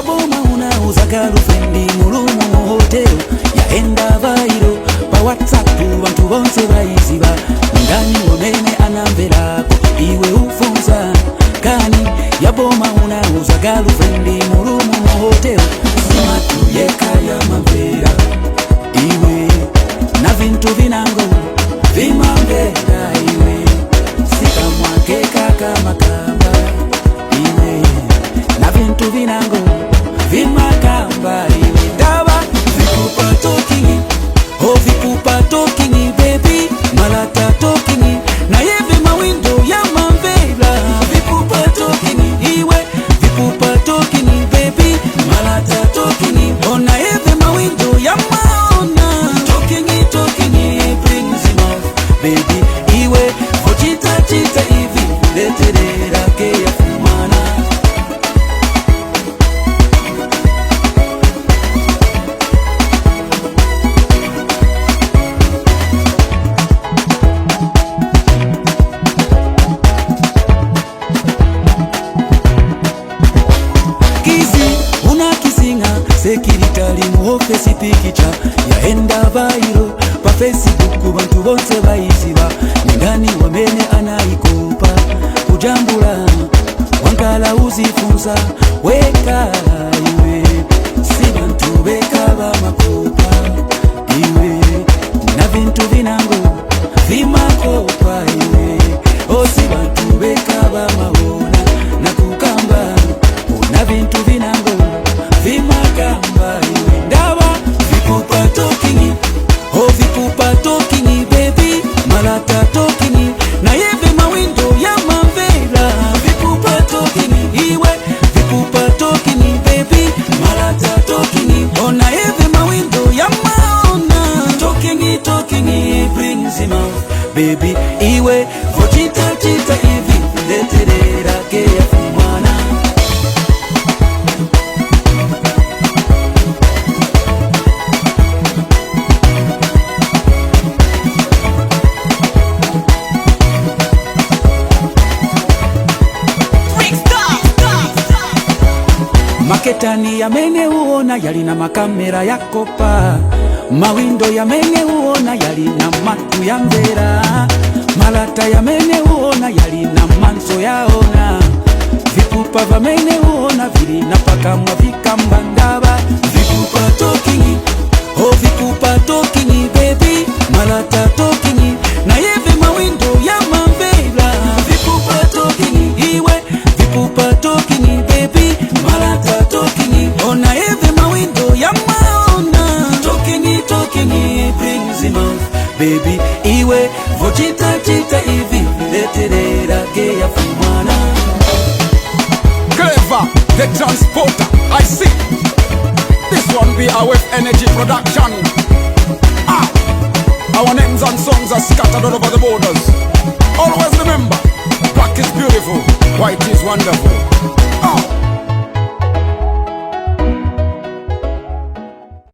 Yaboma unauza girlfriend mulumu hotel yaenda viral pa WhatsApp bantu bonse bayiziba ndani womene anamverako iwe ufunza kani. Yaboma unauza girlfriend mulumu hotel simatu yekaya mambera iwe na vintu vinango vimambera iwe sikamwake kaka makamba iwe na vintu vinango vimakamba iwe daba vikupa talking oh vikupa talking baby malata talking na yeve mawindo ya mambera vikupa talking iwe vikupa talking baby malata talking oh na yeve mawindo ya maona talking brings him off baby iwe ochita chita hivi leterera ke ya fumana. Sekiritali muofesi pikicha yaenda viral pa Facebook bantu bonse bayiziba ningani wamene anaikopa kujambula wankala uzifunza weka iwe si bantu beka ba makopa iwe na vintu vinango vimakopa iwe o si bantu beka ba maona na kukamba na vintu vinango vimakamba iwe ndaba vikupa talking oh vikupa talking baby malata talking na yeve mawindo ya mambera vikupa talking iwe vikupa talking baby malata talking oh na yeve mawindo ya maona talking brings him out baby iwe ochita chita hivi leterera ke ya fumana. Maketani ya mene uona yalina makamera ya kopa mawindo ya mene uona yalina matu ya mbera malata ya mene uona yalina manso yaona vikupa va mene uona vilina paka mwavikamba ndaba vikupa talking oh vikupa talking baby malata talking na yeve mawindo ya mambera vikupa talking iwe vikupa talking baby malata talking ona yeve mawindo ya maona talking brings him out baby iwe vochita chita hivi leterera ke ya fumana. Clever the transporter I see this one be our energy production. Our names and songs are scattered all over the borders. Always remember, black is beautiful, white is wonderful.